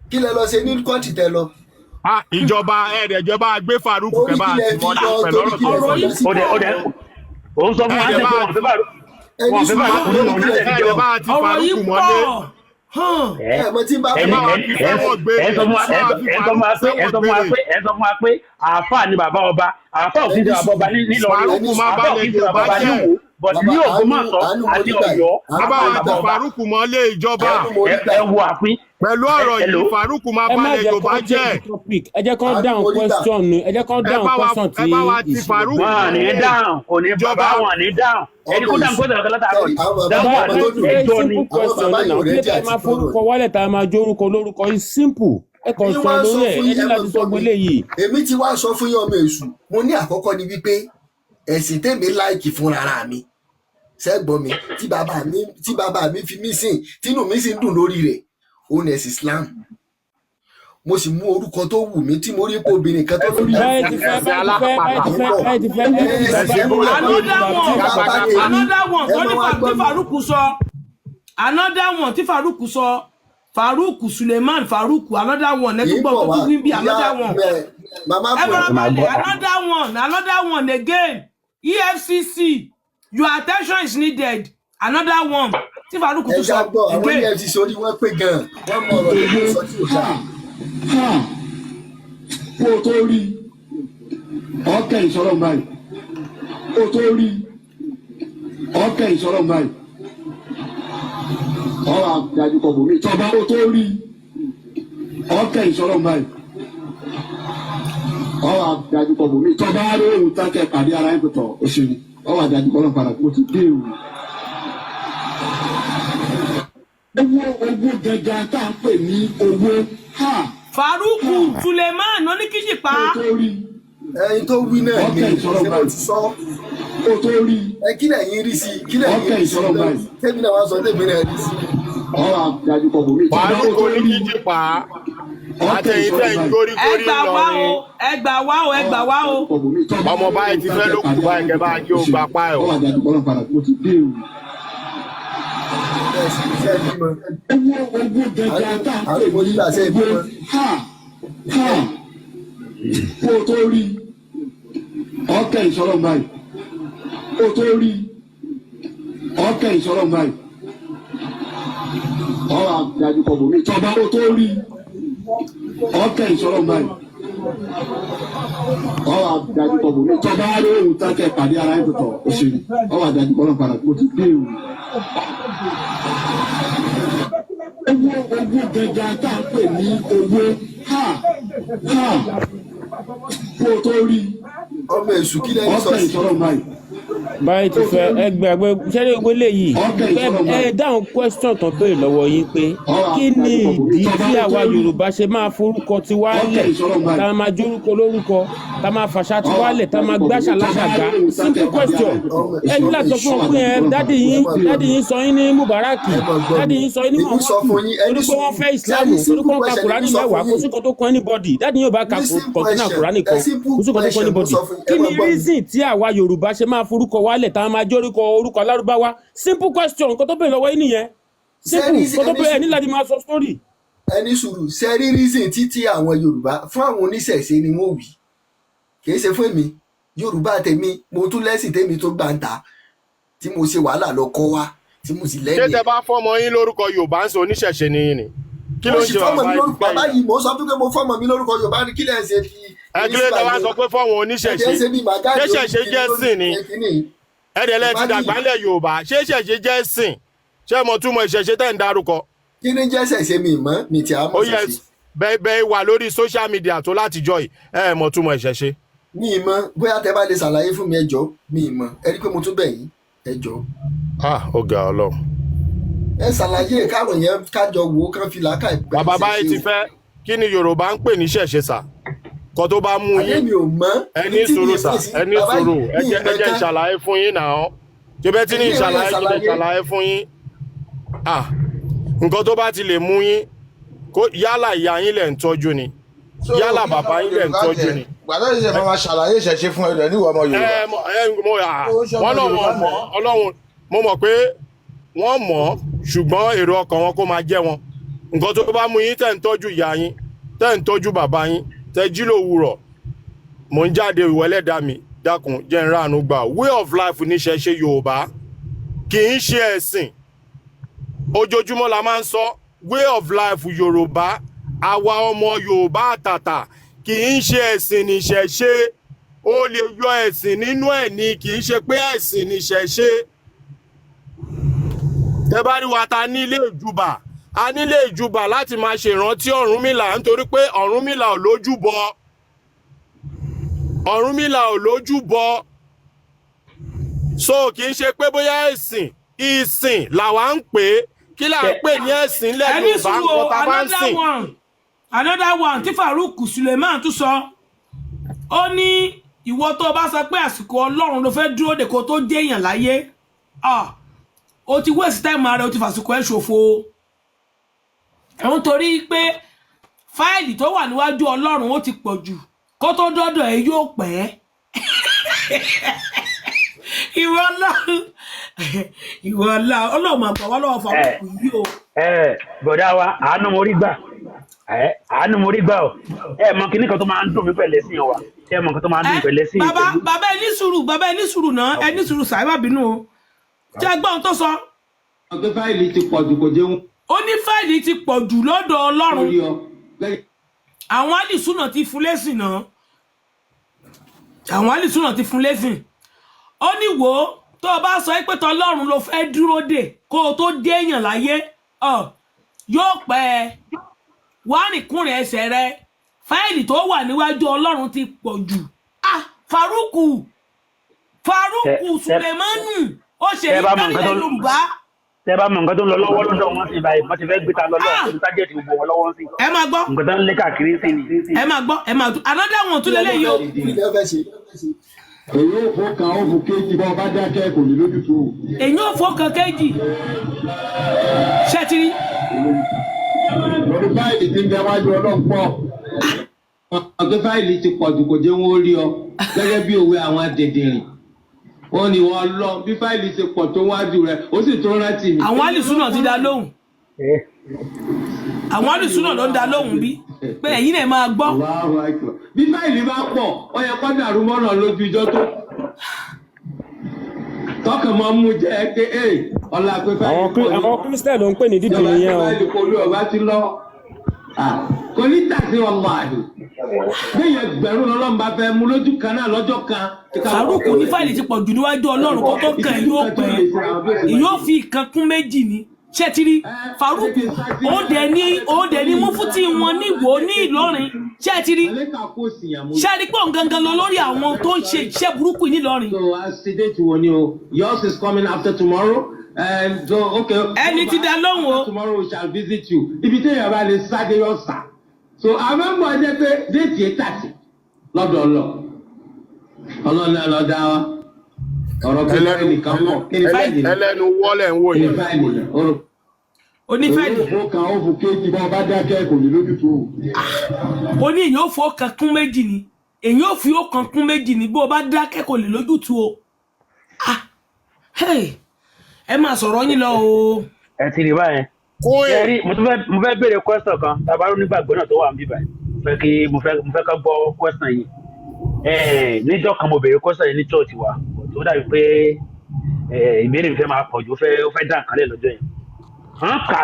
kí lẹ lọ ṣe ní kọ́ńtì tẹ lọ. ìjọba ẹ̀ẹ́dẹ̀jọba gbé Farouk kẹba àti mọ́lá pẹ̀lú ọ̀rọ̀ tó ọ̀rọ̀ yìí pọ̀. òun sọ fún wa ṣe pé wọ́n fẹ́ Farouk ẹ̀ẹ́dẹ̀jọba àti Farouk mọ́lé. ẹ sọ fún wa pé àáfàá ni bàbá ọba, àáfàá òfin ṣe bàbá ọba nílọrin, àáfàá òfin ṣe bàbá ọba níwò, bọ̀dì ní Ògbómọ̀ṣọ́ àti Ọ̀yọ́. bàbá àti Farouk mọ́lé ìjọba ẹ wo àfin. pẹ̀lú ọ̀rọ̀ yìí Farouk máa balẹ̀ Yorùbá jẹ́. ẹ jẹ́ kó dáhùn question ni, ẹ jẹ́ kó dáhùn question tí Farouk wọn ní dáhùn, kò ní bàbá wọn ní dáhùn, ẹni kó dáhùn question kan látàárọ̀ yìí dáhùn àti ẹjọ́ ni. simple question ni náà kí ẹ máa forúkọ wálẹ̀ tá a máa jórúkọ lórúkọ yìí simple ẹ kàn sọ lórí ẹ ní láti sọ gbélé yìí. èmi ti wá sọ fún yọmọ èṣù mo ní àkọ́kọ́ ni wípé ẹ̀sìn tèmi láìkì fúnra mi sẹ́gbọ́n mi tí bàbá mi fi mí sìn tínú mi sì ń dùn lórí rẹ̀ òun ẹ̀sìn Islam mo sì mú orúkọ tó wù mí tí mo rí pé obìnrin kan tó lórí another one tí Farouk sọ Farouk Suleiman Farouk another one ẹtúgbọ tó tún wí bí another one another one again EFCC your attention is needed another one tí Farouk tún sọ àwọn EFCC orí wọn pé gan wọn mọ ọ̀rọ̀ tó sọ tí ò dáa. kó o tó rí ọkẹ ìsọ̀rọ̀ báyìí kó o tó rí ọkẹ ìsọ̀rọ̀ báyìí ọ̀rọ̀ àdájú kọ̀ bòmí tọ́ba ó tó rí ọkẹ ìsọ̀rọ̀ báyìí ọ̀rọ̀ àdájú kọ̀ bòmí tọ́ba rí òun tákẹ́ pàdé ara ẹ̀ pẹ̀tọ̀ òṣèlú ọ̀rọ̀ àdájú kọ̀ náà padà kó o ti dé o. owó gẹ́gẹ́ tá a pè ní owó Farouk Suleiman oníkíjìpá. ẹyin tó wí náà ni ṣé ti sọ ẹ kí lẹ́yìn rí sí kí lẹ́yìn rí sí tẹ́mi náà wá sọ tẹ́mi náà rí sí. Farouk oníkíjìpá àtẹ̀yìn tẹ̀ ń górígórí lọ́rin. ẹ gbà wá o. ọmọ báyìí ti fẹ́ ló kù báyìí kẹ́ bá kí ó gbà pa ẹ̀ o. owó gẹ́gẹ́ tá a pè ní owó kó o tó rí ọkẹ ìsọ̀rọ̀ báyìí kó o tó rí ọkẹ ìsọ̀rọ̀ báyìí ọ̀rọ̀ àdájú kọ̀ bòmí tọ́ba ó tó rí ọkẹ ìsọ̀rọ̀ báyìí ọ̀rọ̀ àdájú kọ̀ bòmí tọ́ba rí òun tákẹ́ pàdé ara ẹ̀ pẹ̀tọ̀ òṣèlú ọ̀rọ̀ àdájú kọ̀ náà padà kó ti dé o. owó gẹ́gẹ́ tá a pè ní owó kó o tó rí ọmọ èṣù kí lẹ́yìn sọ sí. ọkẹ ìsọ̀rọ̀ báyìí. báyìí ti fẹ́ ẹgbẹ́ sẹ́lẹ̀ ìwélé yìí ẹ dáhùn question tó béèrè lọ́wọ́ yín pé kí ni ìdí tí àwa Yorùbá ṣe máa forúkọ ti wálẹ̀ tá a máa jórúkọ lórúkọ tá a máa fàṣà ti wálẹ̀ tá a máa gbàṣà láṣàgá simple question ẹ ní láti sọ fún ọ pé dádì yín sọ yín ní Mubaraki dádì yín sọ yín ní Muhammadu torí pé wọ́n fẹ́ Islam torí pé wọ́n ka Kùránì mẹ́wàá kó sí kan tó kọ́ anybody dádì yín ò bá ka kọ̀ǹtínà Kùránì kan kó sí kan tó kọ́ anybody kí ni reason tí àwa Yorùbá ṣe máa forúkọ wálẹ̀ tá a máa jórúkọ orúkọ Lárúbáwá simple question nǹkan tó bẹ̀rẹ̀ lọ́wọ́ yín nìyẹn simple nǹkan tó bẹ̀rẹ̀ ní láti máa sọ story. ẹni sùúrù sẹ́rí reason títí àwọn Yorùbá fún àwọn oníṣẹ̀ṣe ni wọ́n wí kìí ṣe fún èmi Yorùbá tèmi mo tún lẹ́sìn tèmi tó gbà ń ta tí mo ṣe wàhálà lọ kọ́ wa tí mo sì lẹ́yìn. ṣé tẹ bá fọmọ yín lórúkọ Yorùbá ń sọ oníṣẹ̀ṣe ni yín ni kí ló ń ṣe bàbá yìí mo sọ pé mo fọmọ mi lórúkọ Yorùbá ni kí lẹ ṣe fi. ẹgbẹ́ tó wá sọ pé fọ́wọn oníṣẹ̀ṣe ṣẹ̀ṣẹ̀ jẹ́ sìn ni ẹ̀dẹ̀lẹ̀ ti dàgbà ńlẹ̀ Yorùbá ṣẹ̀ṣẹ̀ jẹ́ sìn ṣé mo túmọ̀ ìṣẹ̀ṣe tẹ̀ ń dárúkọ. kí ni jẹ́ ṣẹ̀ṣẹ̀ mi mọ́ mi ti àmọ́ ṣẹ̀ṣẹ̀. bẹ́ẹ̀ wà lórí social media tó látijọ́ yìí mo túmọ̀ ìṣẹ̀ṣe. mi ì mọ̀ bóyá tẹ bá lè ṣàlàyé fún mi ẹjọ́ mi ì mọ̀ ẹ rí pé mo tún bẹ̀ yín ẹjọ́. ó ga Ọlọ́run. ẹ ṣàlàyé káwọn yẹn kájọ wò ó kán fi làákà ìgbà bàbá báyìí ti fẹ́ kí ni Yorùbá ń pè ní ṣẹ̀ṣe sà kọ́ tó bá mú yín ẹni sùúrù sà ẹni sùúrù ẹ jẹ́ ìṣàlàyé fún yín náà ṣé bẹ́ẹ̀ tí ní ìṣàlàyé fún yín nǹkan tó bá ti lè mú yín yálà ìyá yín lẹ̀ ń tọ́jú ni yálà bàbá yín lẹ̀ ń tọ́jú ni. gbàdá ìṣe máa ṣàlàyé ìṣẹ̀ṣe fún ẹ̀rọ níwọ̀ ọmọ Yorùbá. wọ́n náà wọ́n mọ̀ Ọlọ́run mo mọ̀ pé wọ́n mọ̀ ṣùgbọ́n èrò ọkàn wọn kó máa jẹ́ wọn nǹkan tó bá mú yín tẹ́ ń tọ́jú ìyá yín tẹ́ ń tọ́jú bàbá yín tẹ́ jí lówùúrọ̀ mò ń jáde ìwẹ́lẹ́dà mi dákun jẹ́ ń ránu gbà way of life níṣẹ́ ṣe Yorùbá kì í ṣe ẹ̀sìn ojoojúmọ́ la máa ń sọ way of life Yorùbá àwa ọmọ Yorùbá àtàtà kì í ṣe ẹ̀sìn níṣẹ́ ṣe ó lè yọ ẹ̀sìn nínú ẹ̀ ní kì í ṣe pé ẹ̀sìn níṣẹ́ ṣe tẹ́ bá rí wa ta nílé ìjùbà a nílé ìjùbà láti máa ṣe ìrántí Ọ̀rúnmìlà nítorí pé Ọ̀rúnmìlà ò lójúbọ Ọ̀rúnmìlà ò lójúbọ so kì í ṣe pé bóyá ẹ̀sìn ìsìn làwa ń pè é kí là ń pè ní ẹ̀sìn ilẹ̀ Yorùbá nǹkan tá a bá ń sìn. another one tí Farouk Suleiman tún sọ ó ní ìwọ tó bá sọ pé àsìkò Ọlọ́run ló fẹ́ dúró de kó tó déèyàn láyé ó ti waste time ara ó ti fàsìkò ẹ̀ ṣòfò ẹ̀hún torí pé fáìlì tó wà níwájú Ọlọ́run ó ti pọ̀ jù kó tó dọ́dọ̀ ẹ̀ yóò pẹ́ ìwọ Ọlọ́run máa gbà wá lọ́wọ́ Farouk yìí o. bọ̀dá wa àánú mo rí gbà ọ mọ kíní kan tó máa ń dùn mí pẹ̀lẹ́ sí wa mọ nǹkan tó máa ń dùn mí pẹ̀lẹ́ sí. bàbá ẹni sùúrù náà ẹni sùúrù sàìbà bínú o jẹ́ gbọ́n tó sọ. ọgbẹ́ fáìlì ti pọ̀ jù kò jẹun. ó ní fáìlì ti pọ̀ jù lọ́dọ̀ Ọlọ́run àwọn alìsúnà ti fún lẹ́sìn náà àwọn alìsúnà ti fún lẹ́sìn ó ní wò ó tó o bá sọ pé tọlọ́run ló fẹ́ dúró dè kó o tó déèyàn láyé yóò pẹ́ wá rìnkúnrin ẹsẹ̀ rẹ fáìlì tó wà níwájú Ọlọ́run ti pọ̀ jù Farouk Sulemanu ó ṣe ìtàlẹ̀ Yorùbá. tẹ́ bá mọ nǹkan tó ń lọ lọ́wọ́ lọ́dọ̀ wọn sí báyìí wọ́n ti fẹ́ gbé ta lọ́lọ́ tó tájẹ̀tì gbogbo wọn lọ́wọ́ sí. ẹ máa gbọ́ nǹkan tó ń lé káàkiri sí ni. ẹ máa gbọ́ another one tún lélẹ̀ yìí o. èyí ò fọ́ kan ó fò kéjì bá ọba dákẹ́ kò ní lójútó. èyí ò fọ́ kan kéjì ṣẹ́tìrí. lórí fáìlì tí ń bẹ wájú Ọlọ́run pọ̀ ọgbẹ́ fáìlì ti pọ̀ jù kò jẹ́ wọn ó rí ọ gẹ́gẹ́ bí òwe àwọn dèdèrìn wọ́n ní wọ́n lọ bí fáìlì ṣe pọ̀ tó wájú rẹ̀ ó sì tó rántí mi. àwọn alìsúnà ti dá lóhùn àwọn alìsúnà ló ń dá lóhùn bí pé ẹ̀yin náà máa gbọ́. bí fáìlì bá pọ̀ ó yẹ kó dàrú mọ́nà lójú ijọ́ tó tọkàn máa mú jẹ́ pé ọ̀la pé fáìlì pọ̀ ní. àwọn kírísítẹ̀ ló ń pè ní dídì nìyẹn o. fáìlì pọ̀ olú ọba ti lọ kò ní tàṣí ọmọ àdùn bẹ́ẹ̀ gbẹ̀rún Ọlọ́run bá fẹ́ mú lójú kan náà lọ́jọ́ kan. Farouk ní fáìlì ti pọ̀ jù níwájú Ọlọ́run kó tó kàn yóò pẹ́ yóò fi ìkan kún méjì ni ṣẹ́tìrí Farouk ó dẹ̀ ní mufti wọn níwò ní Ìlọrin ṣẹ́tìrí ṣẹ́rí pọ̀ gangan lọ lórí àwọn tó ń ṣe iṣẹ́ burúkú ní Ìlọrin. So as the date won you yours is coming after tomorrow. So okay. ẹni tí dá lóhùn o. Tomorrow we shall visit you. Ibi tí èèyàn bá lè sáde yọ sá. So àwọn ọmọ ẹjẹ pé déètì ẹ tàṣì lọ́dọ̀ Ọlọ́run náà lọ dá wa ọ̀rọ̀ pé fáìlì kan pọ̀ kí ni fáìlì ẹlẹ́nu wọlé ń wò yìí. onífáìlì. ó kan ó fò kéjì bá ọba dákẹ́ kò ní lójútó. ó ní èyí ò fọ́ kan kún méjì ni èyí ò fi ó kan kún méjì ni bó o bá dákẹ́ kò lè lójútó o. ẹ máa sọ̀rọ̀ yín lọ o. ẹ ti rí báyẹn. mo fẹ́ béèrè question kan tabaró nígbàgbọ́ náà tó wà níbí báyìí mo fẹ́ ká gbọ́ question yìí níjọ́ kan mo béèrè question yìí ní church wa tó dàbí pé ìbéèrè mi fẹ́ máa pọ̀ jù ó fẹ́ dá nǹkan lẹ̀ lọ́jọ́ yẹn wọ́n kà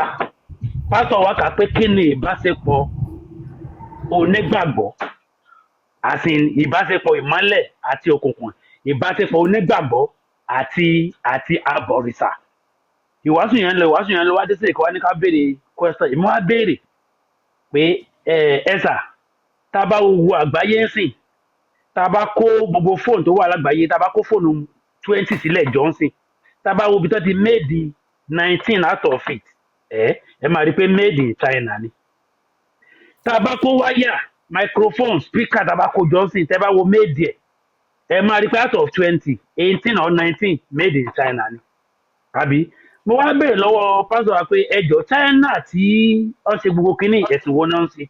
pásítọ̀ wa kà pé kí ni ìbáṣepọ̀ onígbàgbọ́ àti ìbáṣepọ̀ ìmọ́lẹ̀ àti òkùnkùn ìbáṣepọ̀ onígbàgbọ́ àti abọ̀rìṣà ìwàásù yẹn lọ wá dé sí ìkọ́ wá ní ká béèrè question ìmọ̀ wá béèrè pé ẹ̀sà tá a bá wo àgbáyé ń sìn tá a bá kó gbogbo fóònù tó wà lágbàáyé tá a bá kó fóònù 20 sílẹ̀ Johnson tá a bá wo ibi tó ti made 19 out of it ẹ máa rí i pé made in China ni tá a bá kó wáyà microphone speaker tá a bá kó Johnson tẹ́ bá wo made ẹ máa rí i pé out of 20 18 or 19 made in China ni àbí mo wá béèrè lọ́wọ́ pásítọ̀ wa pé ẹjọ́ China tí wọ́n ṣe gbogbo kínní ẹ̀sìn wo náà ń ṣe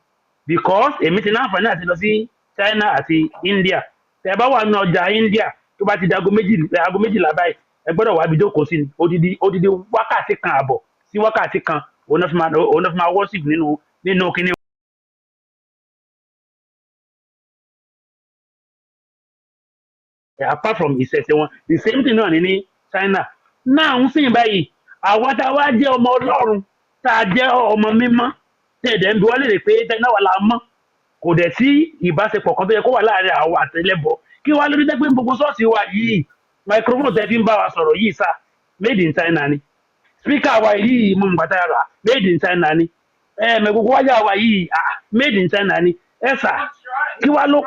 because èmi ti láǹfààní àti lọ sí China àti India tẹ́ bá wà ní ọjà India tó bá ti di aago méjìlá báyìí ẹ gbọ́dọ̀ wá ibi jókòó sí ni odidi wákàtí kan àbọ̀ sí wákàtí kan òun náà fi máa worship nínú kíní. Apart from ìṣẹ̀ṣẹ̀ wọn the same thing náà ní China náà ń sìn báyìí àwa tá a wá jẹ́ ọmọ Ọlọ́run tá a jẹ́ ọmọ mímọ́ tẹ̀dẹ̀ ń bi wá léèrè pé China wà la mọ́ kò dẹ̀ sí ìbáṣepọ̀ kan tó yẹ kó wà láàrin àwọn àtẹlẹ́bọ kí wàá lórí dẹ́gbẹ́ gbogbo ṣọ́ọ̀ṣì wa yìí microphone tẹ́ fi ń bá wa sọ̀rọ̀ yìí sá made in China ni speaker wa yìí mo ń gbàtà rà made in China ni mẹ̀gbogbo wájà wa yìí made in China ni ẹ sà kí wàá ló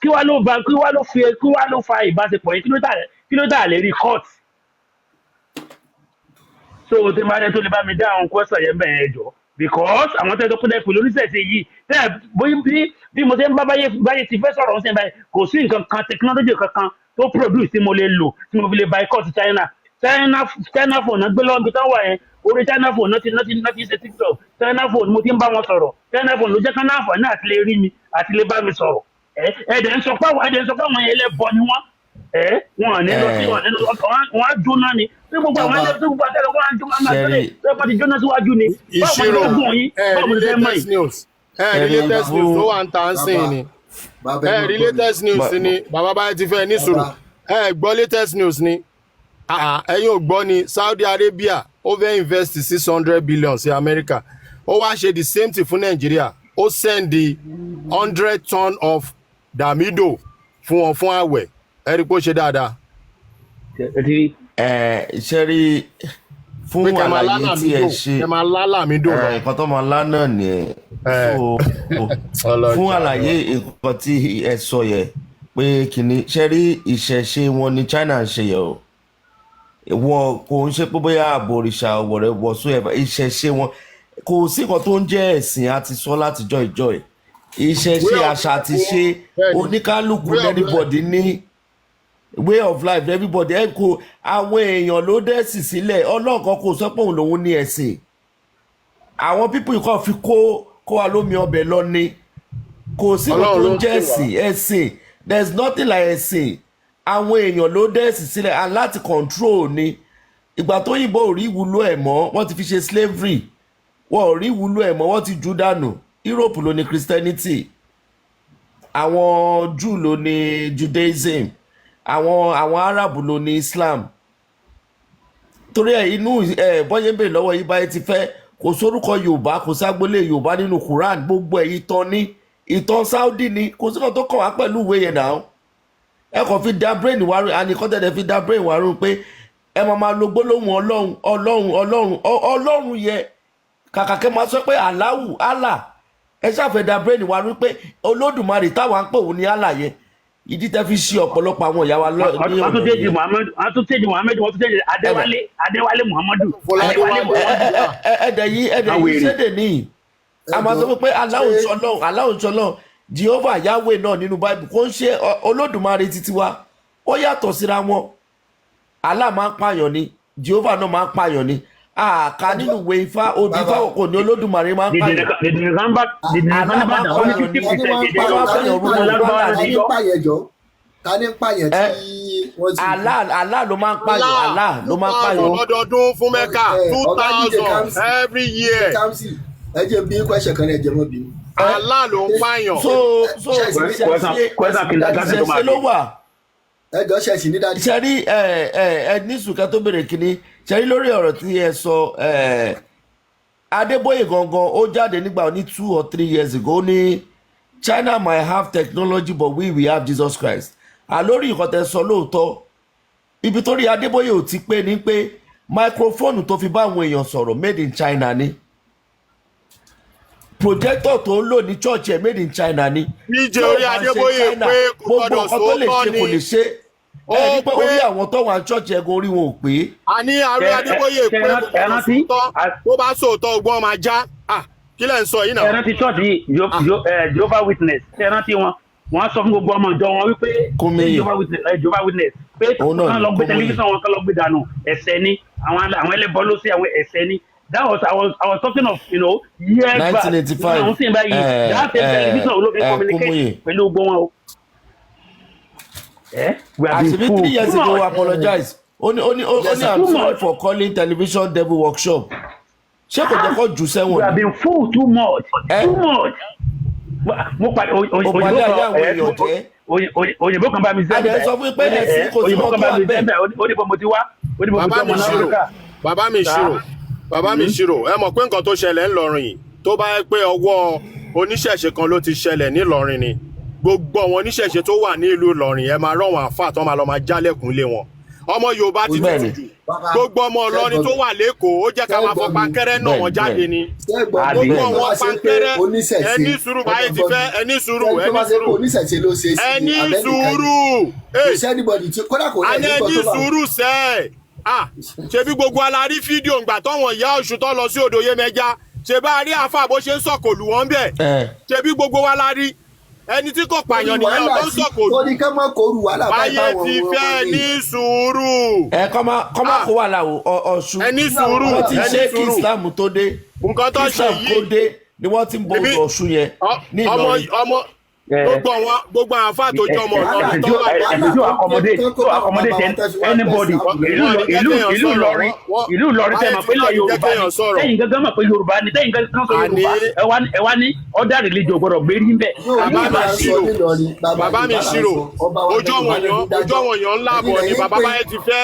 kí wàá ló fa ìbáṣepọ̀ yìí kí ló dà lè rí court so tí máa rẹ tó lè bá mi dá àwọn question yẹn bẹ́ẹ̀ jọ because àwọn tẹ́tọ́ pé dẹ́kun lóríṣẹ̀ṣẹ̀ yìí bí mo ṣe ń bá báyé ti fẹ́ sọ̀rọ̀ ọ̀sẹ̀ báyìí kò sí nǹkan kan technology kankan tó produce tí mo lè lò tí mo fi lè boycott China phone náà gbé lọ́wọ́ ibi táwọn yẹn orí China phone náà ti ṣe TikTok China phone mo ti ń bá wọn sọ̀rọ̀ China phone ló jẹ́ ká náà àǹfààní àti lè rí mi àti lè bá mi sọ̀rọ̀ ẹ̀ẹ́dẹ̀ ń sọ pé àwọn ẹlẹ́bọ ni wọ́n wọn ní lọ sí wọn á jóná ni tí gbogbo àwọn ẹlẹ́bọ tó gbogbo àtẹ́lẹ̀ wọn á jóná máa tẹ́lẹ̀ tó bá ti jóná síwájú ni ìṣirò latest news tó wà ń ta ń sìn ni latest news ni bàbá báyìí ti fẹ́ ní sùúrù gbọ́ latest news ni ẹ̀yin ò gbọ́ ni Saudi Arabia ó fẹ́ invest 600 billion sí America ó wá ṣe the same thing fún Nigeria ó send the 100 ton of damido fún wọn fún àwẹ̀ ẹ̀rí pé ó ṣe dáadáa. ṣe rí fún àlàyé tí ẹ ṣe nǹkan tó máa lá náà nìyẹn fún àlàyé nǹkan tí ẹ sọ yẹ pé kìíní ṣe rí ìṣẹ̀ṣe wọn ní China ń ṣe yẹ o wọn kò ń ṣe pé bóyá àbòrìṣà wọ̀rẹ́ whatsoever ìṣẹ̀ṣe wọn kò sí nǹkan tó ń jẹ́ ẹ̀sìn àti sọ látijọ́ ìjọ ẹ̀ ìṣẹ̀ṣe àṣà àti ṣe oníkálukú everybody ní way of life everybody ẹ kò àwọn èèyàn ló dẹ́sì sílẹ̀ ọlọ́ọ̀kan kò sọ pé òun lòun ní ẹ̀sìn àwọn pípọ̀ ikọ̀ fi kó wa lómi ọbẹ̀ lọ ni kò sí nǹkan tó ń jẹ́ ẹ̀sìn there is nothing like ẹ̀sìn àwọn èèyàn ló dẹ́sì sílẹ̀ and láti control ni ìgbà tó yìnbọn ò rí ìwúlò ẹ̀ mọ́ wọ́n ti fi ṣe slavery wọ́n ò rí ìwúlò ẹ̀ mọ́ wọ́n ti jù dànù Europe ló ní Christianity àwọn Jew ló ní Judaism àwọn Arab ló ní Islam torí ẹ̀ inú bọ́yẹ̀ ń bèrè lọ́wọ́ yìí báyìí ti fẹ́ kò sórúkọ Yorùbá kò ságbólé Yorùbá nínú Quran gbogbo ẹ̀ ìtàn ní ìtàn Saudi ni kò sí kan tó kàn wá pẹ̀lú ìwé yẹn náà ẹ kàn fi da brain wá rún àníkọ́tẹ̀dẹ̀ fi da brain wá rún pé ẹ máa lo gbólóhùn Ọlọ́run yẹ kàkà kẹ́ máa sọ pé Allahu Allah ẹ ṣàfẹ́ da brain wá rún pé Olódùmarè táwa ń pè òun ní Allah yẹ ìdí tẹ́ fi ṣe ọ̀pọ̀lọpọ̀ àwọn ìyá wa lọ. wọ́n tún tẹ́jì Muhammad wọ́n tún tẹ́jì Adéwálé Muhammadu. ẹ̀dẹ̀ yìí ṣédè ní a máa sọ pé Allahu sọlọ́run Jehovah Yahweh náà nínú Bible kò ń ṣe Olódùmarè títí wa ó yàtọ̀ síra wọn Allah máa ń pààyàn ni Jehovah náà máa ń pààyàn ni àká nínú ìwé Ifá odi Ifá kò ní Olódùmarè máa ń pààyàn. ta ní pààyàn tí wọ́n ti. Allah ló máa ń pààyàn Allah ló máa ń pààyàn. ọdọọdún fún Mẹ́kà 2000 every year. ẹ jẹ́ bí kwẹ́sẹ̀ kan ní ẹ̀jẹ̀ mọ́ bí. Allah ló ń pààyàn. so ṣe ló wà. ẹ jọ ṣe sì ní dájú. ṣe rí ní sùkẹ́ tó bèrè kínní ṣe rí lórí ọ̀rọ̀ tí ẹ sọ Adébóyè gangan ó jáde nígbà ní 2 or 3 years ago ní China might have technology but we have Jesus Christ. àlórí nǹkan tẹ́ sọ lóòótọ́ ibi tó rí Adébóyè ò ti pé ni pé máikrófóònù tó fi bá àwọn èèyàn sọ̀rọ̀ made in China ni projector tó ń lò ní church ẹ̀ made in China ni. níjẹ́ orí Adébóyè pé kò gbọ́dọ̀ sóòótọ́ ni kò lè ṣe ẹni pé orí àwọn tó wà ní church ẹ̀gùn orí wọn ò pé. a ní ààrẹ Adébóyè pé kò gbọ́dọ̀ sóòótọ́ tó bá sóòótọ́ ọgbọ́n máa já kí lẹ́ ń sọ yìí náà. ẹran ti church yìí Jehovah Witness ẹran tí wọ́n sọ fún gbogbo ọmọ ìjọ wọn wípé Jehovah Witness pé kán lọ gbé tẹlifíṣàn wọn kán lọ gbé dànù ẹ̀ṣẹ̀ ni àwọn ẹlẹ́bọ ló sí àwọn ẹ̀ṣẹ̀ ni. That was I was talking of years 1985. back. Àwọn sìn báyìí that same television ló fi communicate pẹ̀lú gbogbo wọn o. We have been fooled. 3 years ago apologize. I'm sorry for calling television devil workshop. Ṣé kò jẹ́ kó jù sẹ́wọ̀n? You have been fooled too much. Too much. Òyìnbó kan bá mi sẹ́ńbẹ̀. Adé sọ fún pé ẹ̀sìn kò sí mọ́tò àbẹ̀. Ó ní bọ́ mo ti wá. Ó ní bọ́ mo ti wá ọmọ Áfíríkà. Bàbá mi ṣírò ẹ mọ̀ pé nǹkan tó ṣẹlẹ̀ ńlọrin yìí tó bá yẹ pé ọwọ́ oníṣẹ̀ṣe kan ló ti ṣẹlẹ̀ nílọrin ni gbogbo àwọn oníṣẹ̀ṣe tó wà ní ìlú Ìlọrin ẹ máa rán wọn àfáà tó máa lọ máa jálẹ̀kùn lé wọn ọmọ Yorùbá ti tutù jù gbogbo ọmọ Ìlọrin tó wà lẹ́kọ̀ọ́ ó jẹ́ ká máa fọ pankẹ́rẹ́ náà wọ́n jáde ni gbogbo àwọn pankẹ́rẹ́ ẹni sùúrù báyìí ti fẹ́ ẹni sùúrù sẹ́ẹ̀ ṣebí gbogbo alárí fídíò ńgbà tọ́wọ̀n ìyá Ọ̀ṣun tó lọ sí odò Yemẹja ṣe bá rí àáfà bó ṣe ń sọ̀kò lù wọ́n bẹ̀ ṣebí gbogbo wa la rí ẹni tí kò pààyàn nìyẹn tó ń sọ̀kò lù báyé ti fẹ́ ní sùúrù. Kọ́ máa kó wàhálà Ọ̀ṣun ẹni sùúrù wọ́n ti ṣe kí Islam tó dé nǹkan tó ṣe yìí ni wọ́n ti ń bọ Ọ̀ṣun yẹn ní Ìlọrin. Gbogbo àwọn àfáà tó jọ ọmọ Ìlọrin tó wà to accommodate anybody ìlú Ìlọrin tẹ́ mọ̀ pé ilẹ̀ Yorùbá ni tẹ́yìn gángan mọ̀ pé Yorùbá ni tẹ́yìn gángan sọ Yorùbá ẹ wá ní ọ̀dà religion gbọ́dọ̀ gbé rí bẹ́ẹ̀. bàbá mi ṣírò ojú àwọn èèyàn ńlá bọ̀ ni bàbá báyẹn ti fẹ́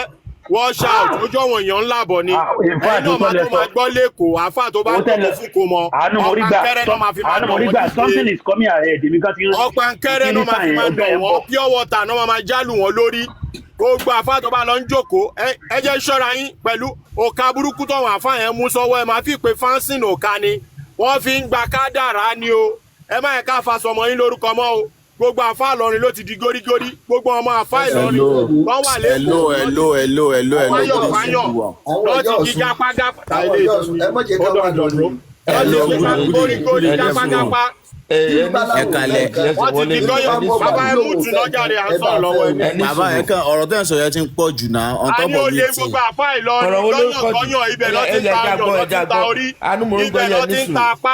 wash out ojú àwọn èèyàn ńlá bọ̀ ni ẹ̀yin náà máa tó máa gbọ́ lẹ́kọ̀ọ́ àáfàá tó bá ń tọ́kọ̀ fún ko mọ́ ọ̀pá-nkẹ́rẹ́ náà máa fi máa dọ̀ wọ́n something is coming ahead ọ̀pá-nkẹ́rẹ́ náà máa fi máa dọ̀ wọ́n pure water náà máa jálù wọ́n lórí gbogbo àáfàá tó bá lọ ń jókòó ẹ jẹ́ ṣọ́ra yín pẹ̀lú òkà burúkú tọ̀wọ̀n àáfàá yẹn mú sọ́wọ́ ẹ máa fi pé fánsìn òkà ni wọ́n fi ń gba kádàrá ni o ẹ má yẹ ká fa sọmọ yín lórúkọ mọ́ o gbogbo àfa Ìlọrin ló ti di górígórí gbogbo ọmọ àfa Ìlọrin wọn wà lẹ́kọ̀ọ́ lọ ti di jápájápá górígórí jápájápá ẹ̀kalẹ̀ wọ́n ti di gọ́yọ̀ bàbá ẹ̀ mú tù lọ́jà rẹ̀ à ń sọ̀rọ̀ lọ́wọ́ ẹ̀. bàbá ẹ̀ kan ọ̀rọ̀ tẹ́ ẹ̀ sọ yẹn ti ń pọ̀ jù náà on top of it. a ní olè gbogbo àfa Ìlọrin lọ́yàn ibẹ̀ lọ́ ti ta ọyàn lọ́ ti ta orí ibẹ̀ lọ́ ti ta apá